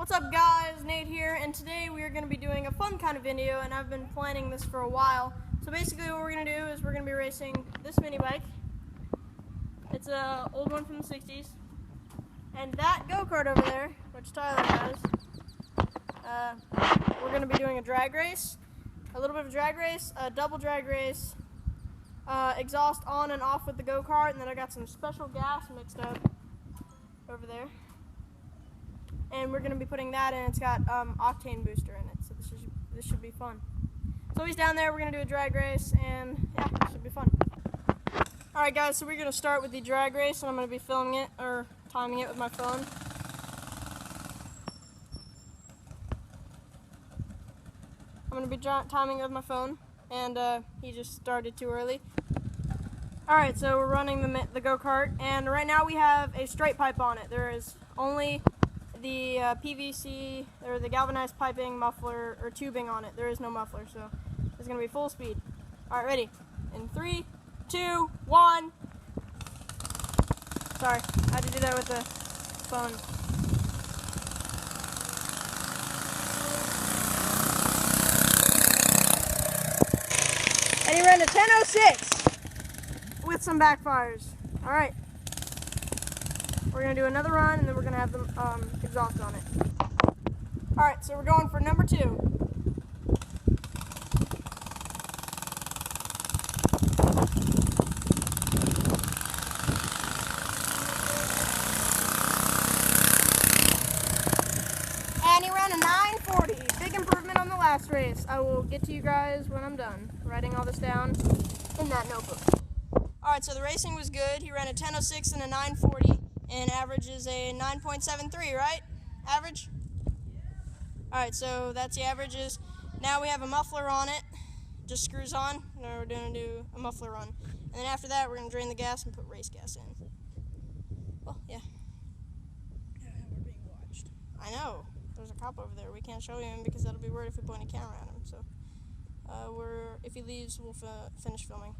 What's up guys, Nate here, and today we are going to be doing a fun kind of video, and I've been planning this for a while. So basically what we're going to do is we're going to be racing this mini bike. It's an old one from the 60s. And that go-kart over there, which Tyler has, we're going to be doing a drag race, a little bit of a drag race, a double drag race, exhaust on and off with the go-kart, and then I got some special gas mixed up over there. And we're going to be putting that in. It's got octane booster in it, so this should be fun. So he's down there, we're going to do a drag race, and yeah, it should be fun. Alright guys, so we're going to start with the drag race, and I'm going to be filming it, or timing it with my phone. I'm going to be timing it with my phone, and he just started too early. Alright, so we're running the go-kart, and right now we have a straight pipe on it. There is only the PVC, or the galvanized piping muffler, or tubing on it. There is no muffler, so it's going to be full speed. Alright, ready? In 3, 2, 1. Sorry, I had to do that with the phone. And he ran to 10:06 with some backfires. Alright. We're going to do another run, and then we're going to have the exhaust on it. Alright, so we're going for number 2. And he ran a 9:40. Big improvement on the last race. I will get to you guys when I'm done writing all this down in that notebook. Alright, so the racing was good. He ran a 10:06 and a 9:40. And average is a 9.73, right? Average? Alright, so that's the averages. Now we have a muffler on it. Just screws on. Now we're going to do a muffler run. And then after that, we're going to drain the gas and put race gas in. Well, yeah. Yeah, we're being watched. I know. There's a cop over there. We can't show him because that'll be weird if we point a camera at him. So, if he leaves, we'll finish filming.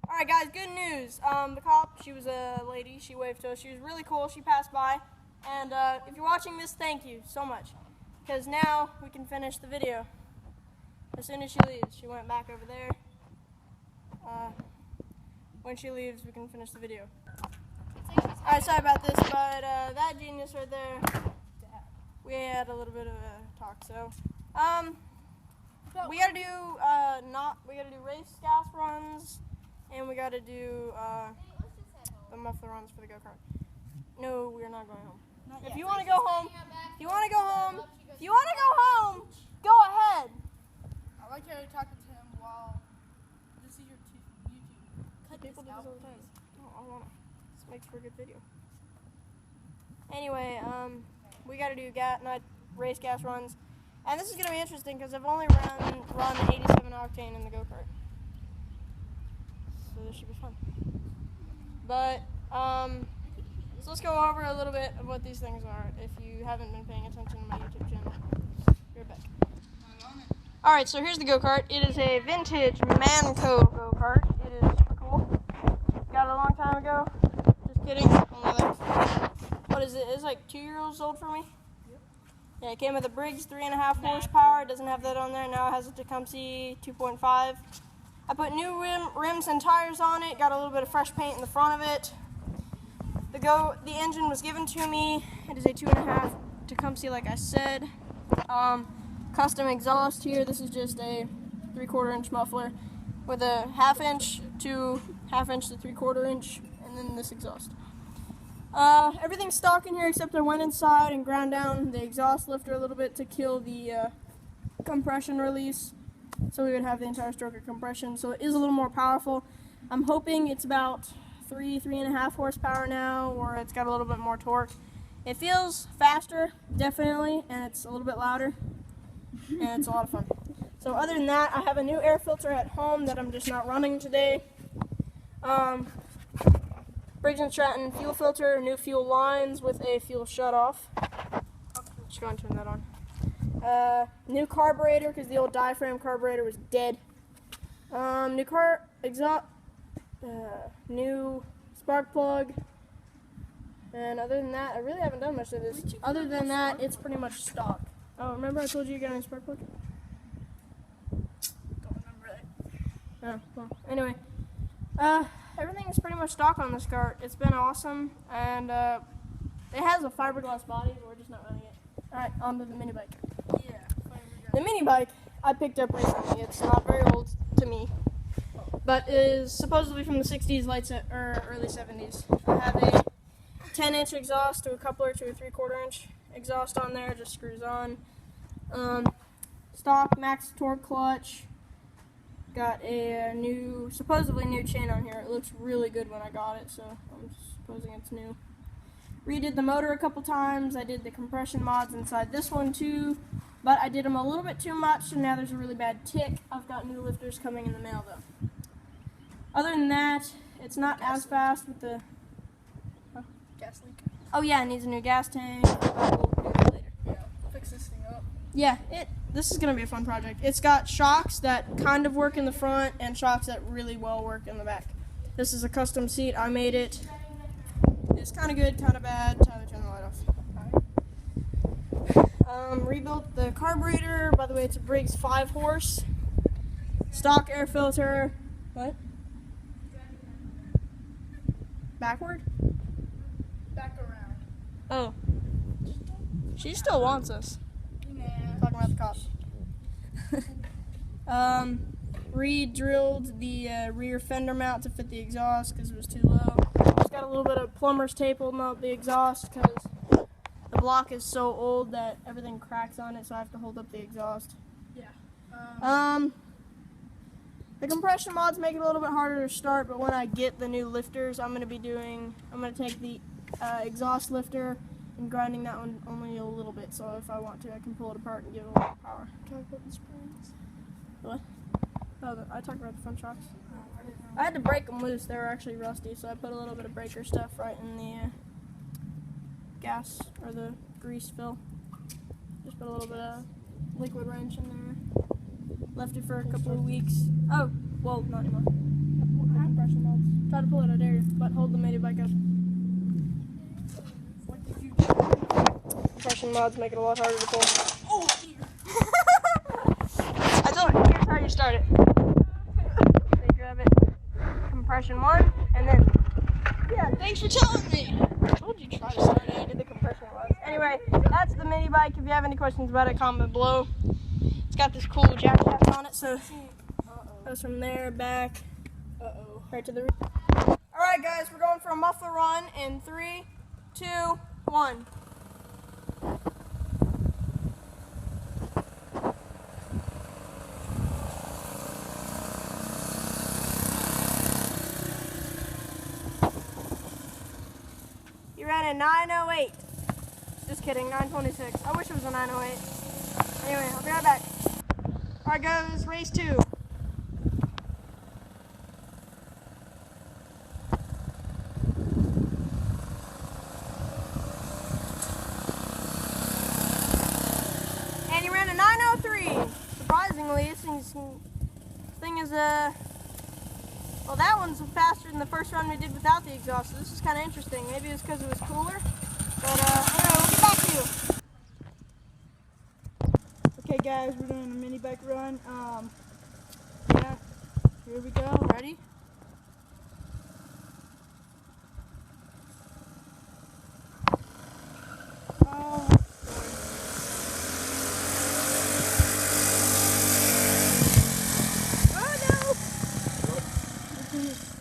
Alright guys, good news. The cop, she was a lady, she waved to us. She was really cool, she passed by. And if you're watching this, thank you so much. Because now we can finish the video. As soon as she leaves, she went back over there. When she leaves, we can finish the video. Alright, sorry about this, but that genius right there, we had a little bit of a talk. So, we gotta do race gas runs. And we gotta do the muffler runs for the go-kart. No, we're not going home. If you wanna go home, go ahead. I like how you're talking to him while this is your YouTube. Cut People do this this out, all the time. please. No, I wanna. This makes for a good video. Anyway, we gotta do race gas runs. And this is gonna be interesting because I've only run 87 octane in the go-kart. So this should be fun. But, so let's go over a little bit of what these things are, if you haven't been paying attention to my YouTube channel. You're back. Alright, so here's the go-kart. It is a vintage Manco go-kart. It is super cool. Got it a long time ago. Just kidding. Only like, what is it? It's like 2 years old for me. Yep. Yeah, it came with a Briggs 3.5 horsepower. It doesn't have that on there. Now it has a Tecumseh 2.5. I put new rims and tires on it, got a little bit of fresh paint in the front of it. The engine was given to me. It is a 2.5 Tecumseh, like I said. Custom exhaust here. This is just a 3/4 inch muffler with a 1/2 inch to 1/2 inch to 3/4 inch, and then this exhaust. Everything's stock in here except I went inside and ground down the exhaust lifter a little bit to kill the compression release. So we would have the entire stroker compression, so it is a little more powerful. I'm hoping it's about 3.5 horsepower now, or it's got a little bit more torque. It feels faster, definitely, and it's a little bit louder, and it's a lot of fun. So other than that, I have a new air filter at home that I'm just not running today. Briggs & Stratton fuel filter, new fuel lines with a fuel shutoff. Just go and turn that on. New carburetor because the old diaphragm carburetor was dead. New exhaust, new spark plug, And other than that, I really haven't done much of this. Other than that, it's pretty much stock. Oh, remember I told you you got a spark plug? Don't remember that. Oh, well, anyway. Everything is pretty much stock on this cart. It's been awesome, and it has a fiberglass body, but we're just not running it. Alright, on to the mini bike. Yeah. The mini bike I picked up recently. It's not very old to me, but is supposedly from the 60s, or early 70s. I have a 10-inch exhaust to a coupler to a 3/4-inch exhaust on there. Just screws on. Stock max torque clutch. Got a supposedly new chain on here. It looks really good when I got it, so I'm supposing it's new. Redid the motor a couple times. I did the compression mods inside this one too, but I did them a little bit too much, and now there's a really bad tick. I've got new lifters coming in the mail though. Other than that, it's not as fast with the... Gas leak. Oh yeah, it needs a new gas tank. We'll do that later. Yeah. Fix this thing up. Yeah, this is going to be a fun project. It's got shocks that kind of work in the front and shocks that really well work in the back. This is a custom seat. I made it. It's kind of good, kind of bad. Tyler, turn the light off. Rebuilt the carburetor. By the way, it's a Briggs 5-horse. Stock air filter. What? Backward? Back around. Oh. She still wants us. Talking about the cops. Re-drilled the rear fender mount to fit the exhaust because it was too low. Just got a little bit of plumber's tape holding up the exhaust because the block is so old that everything cracks on it, so I have to hold up the exhaust. Yeah. The compression mods make it a little bit harder to start, but when I get the new lifters, I'm going to take the exhaust lifter and grinding that one only a little bit, so if I want to, I can pull it apart and give it a little power. Can I put the springs? What? Oh, I talked about the front shocks. I had to break them loose. They were actually rusty, so I put a little bit of breaker stuff right in the gas, or the grease fill. Just put a little bit of liquid wrench in there. Left it for a couple of weeks. Oh, well, not anymore. Compression mods. Try to pull it, I dare you, but hold the mini bike up. Compression mods make it a lot harder to pull. Oh, I told you, here's how you start it. So you grab it, compression 1, and then, yeah, thanks for telling me. I told you try to start it, I did the compression mods. Anyway, that's the mini bike. If you have any questions about it, comment below. It's got this cool jack shaft on it, so it goes from there, back, right to the rear. Alright guys, we're going for a muffler run in 3, 2, 1. You ran a 908. Just kidding, 926. I wish it was a 908. Anyway, I'll be right back. Alright guys, race 2. And you ran a 903. Surprisingly, this thing is well, that one's faster than the first run we did without the exhaust, so this is kind of interesting. Maybe it's because it was cooler. But anyway, we'll get back to you. okay, guys, we're doing a mini bike run. Yeah, here we go. Ready? Oh.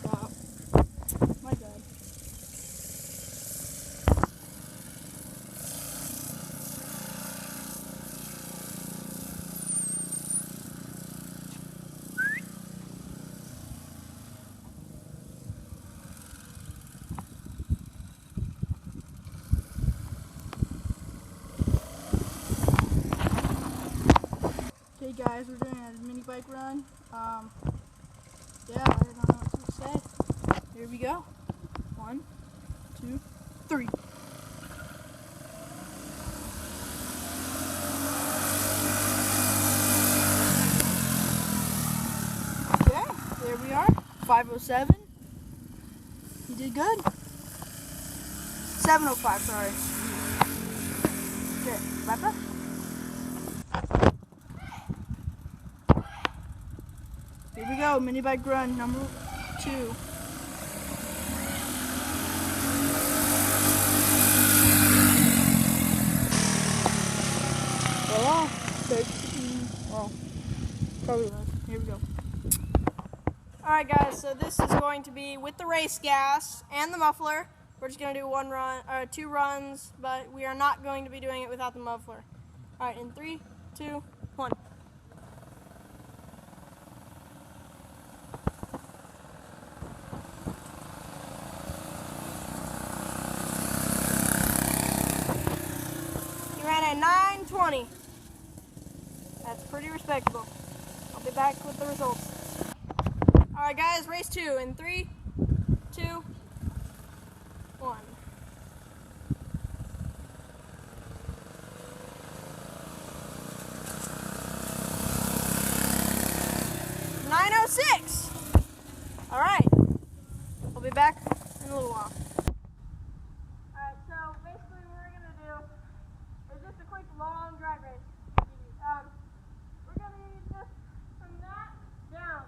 Stop. My God. Okay, guys, we're doing a mini bike run. Yeah, I don't know what to say. Here we go. 1, 2, 3. Okay, there we are. 507. You did good. 7:05, sorry. Okay, Papa? Here we go, mini bike run number 2. Well, probably not. Here we go. Alright guys, so this is going to be with the race gas and the muffler. We're just going to do 2 runs, but we are not going to be doing it without the muffler. Alright, in 3, 2, 1. He ran at 9:20. That's pretty respectable. I'll be back with the results. Alright guys, race 2 in 3, 2, 1. .906. Alright. We'll be back in a little while. Alright, so basically what we're going to do is just a quick long drag race. We're going to need just from that down.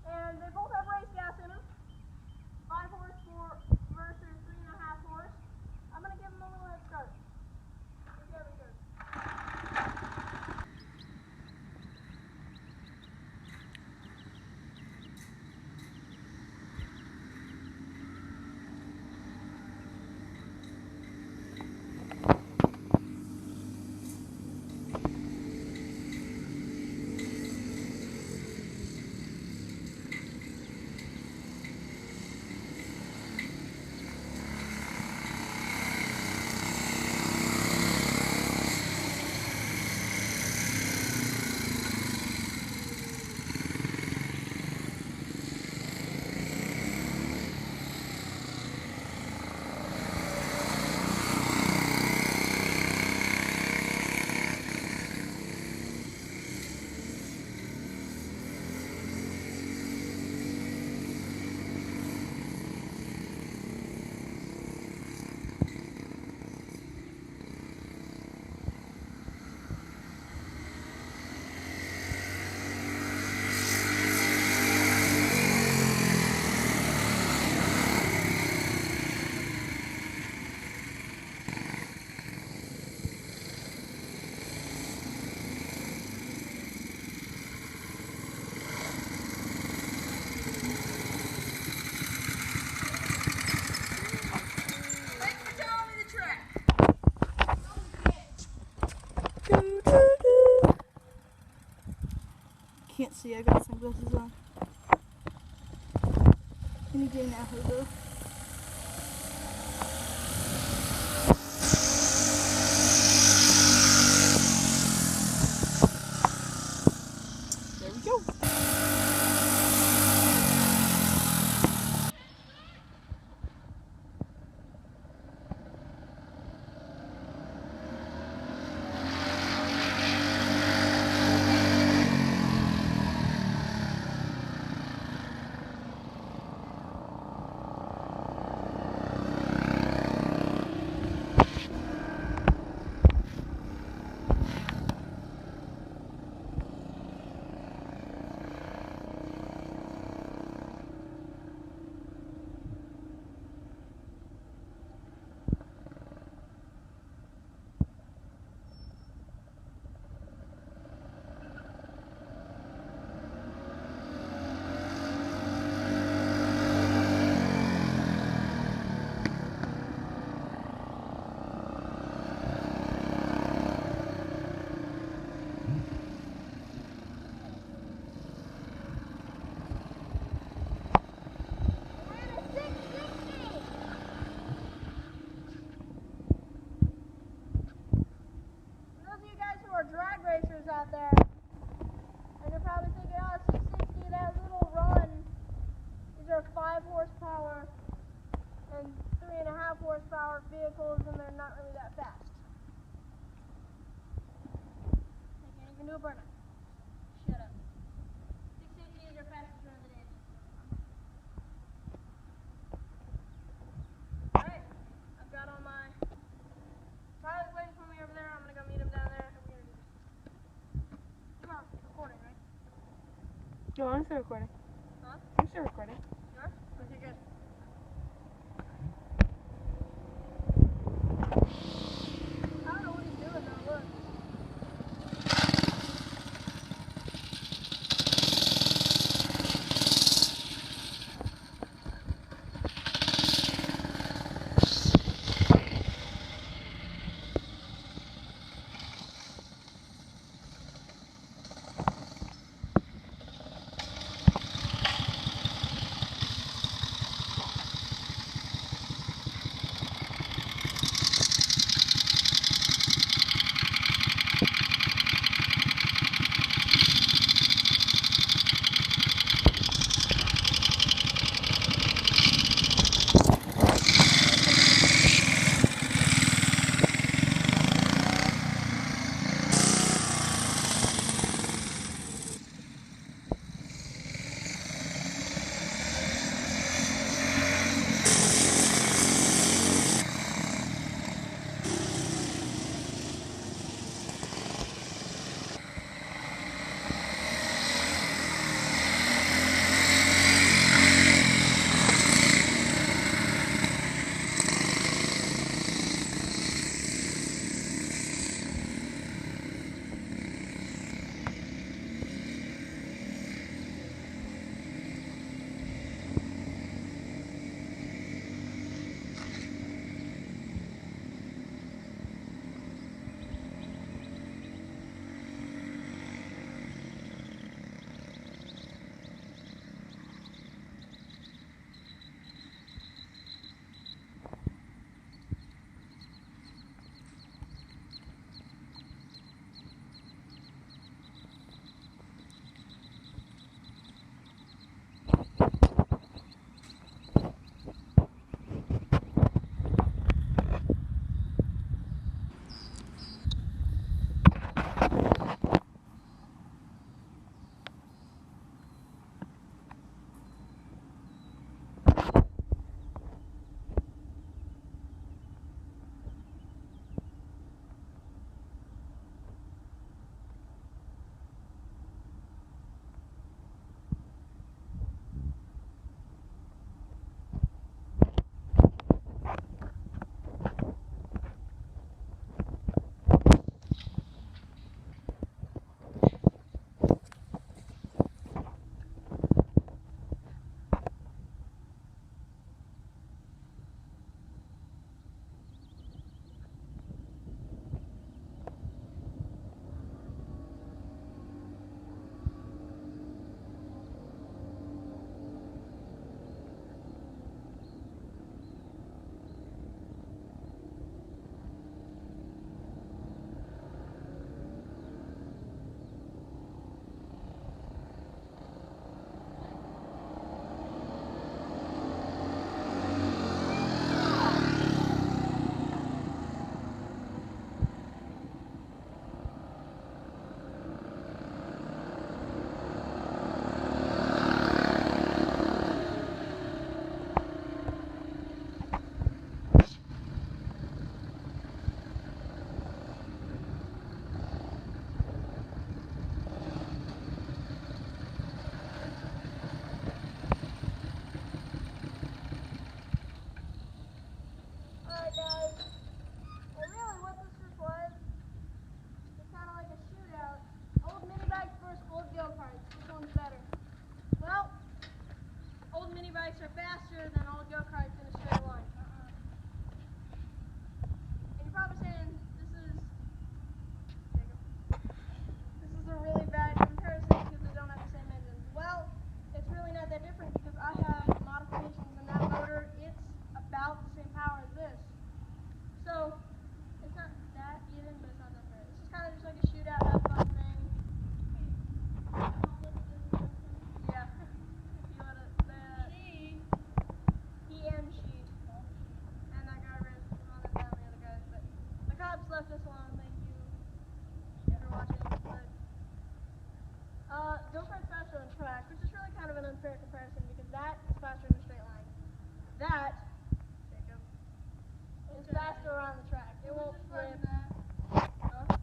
And they both have race gas in them. 5 horse versus 3.5 horse. I'm going to give them a little head start. Let's see how it goes. Can't see, I got sunglasses on. Can you get now, Hugo? There we go. Drag racers out there, and you're probably thinking, oh, 660, that little run. These are 5 horsepower and 3.5 horsepower vehicles, and they're not really that fast. They can't even do a burnout. Shut up. 660 is your fastest run of the day. Alright, Go on, start recording. Huh? I'm still recording. You are? Okay, good. I don't know what he's doing though, look. Go-karts. Which one's better? Well, old mini bikes are faster than old go-karts in a straight line. And you're probably saying, this is a really bad comparison because they don't have the same engines. Well, it's really not that different because I have modifications in that motor. It's about the same power as this. So, it's not that even, but it's not that fair. It's just kind of just like a shootout, have fun thing. Yeah. If you want to say he and she. And that guy ran on the family other guys. But the cops left us alone, thank you for watching. But go-kart's faster on track, which is really kind of an unfair comparison because that is faster in a straight line. That, Jacob, is faster on the track. It won't flip. Huh?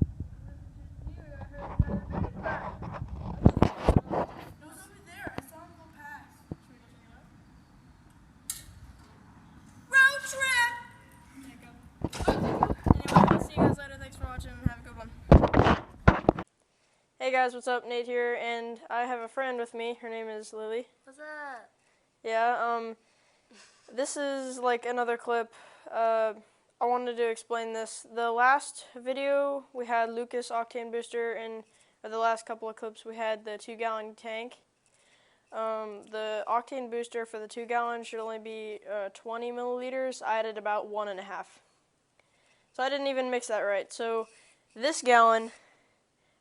Hey guys, what's up? Nate here, and I have a friend with me. Her name is Lily. What's up? Yeah, this is like another clip. I wanted to explain this. The last video we had Lucas Octane Booster, and the last couple of clips we had the 2-gallon tank. The octane booster for the 2-gallon should only be 20 milliliters. I added about 1.5. So I didn't even mix that right. So this gallon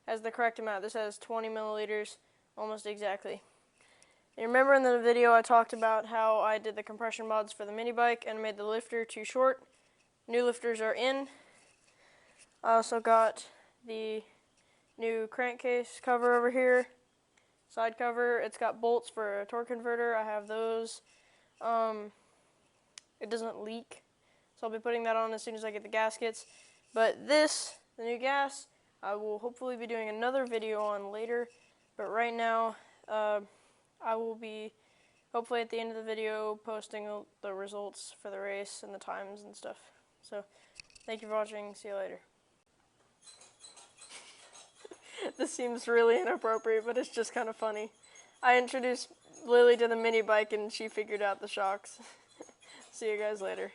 has the correct amount. This has 20 milliliters, almost exactly. You remember in the video I talked about how I did the compression mods for the mini bike and made the lifter too short. New lifters are in. I also got the new crankcase cover over here. Side cover. It's got bolts for a torque converter. I have those. It doesn't leak, so I'll be putting that on as soon as I get the gaskets. But this, the new gas, I will hopefully be doing another video on later. But right now, I will be, hopefully at the end of the video, posting the results for the race and the times and stuff. So, thank you for watching. See you later. This seems really inappropriate, but it's just kind of funny. I introduced Lily to the mini bike and she figured out the shocks. See you guys later.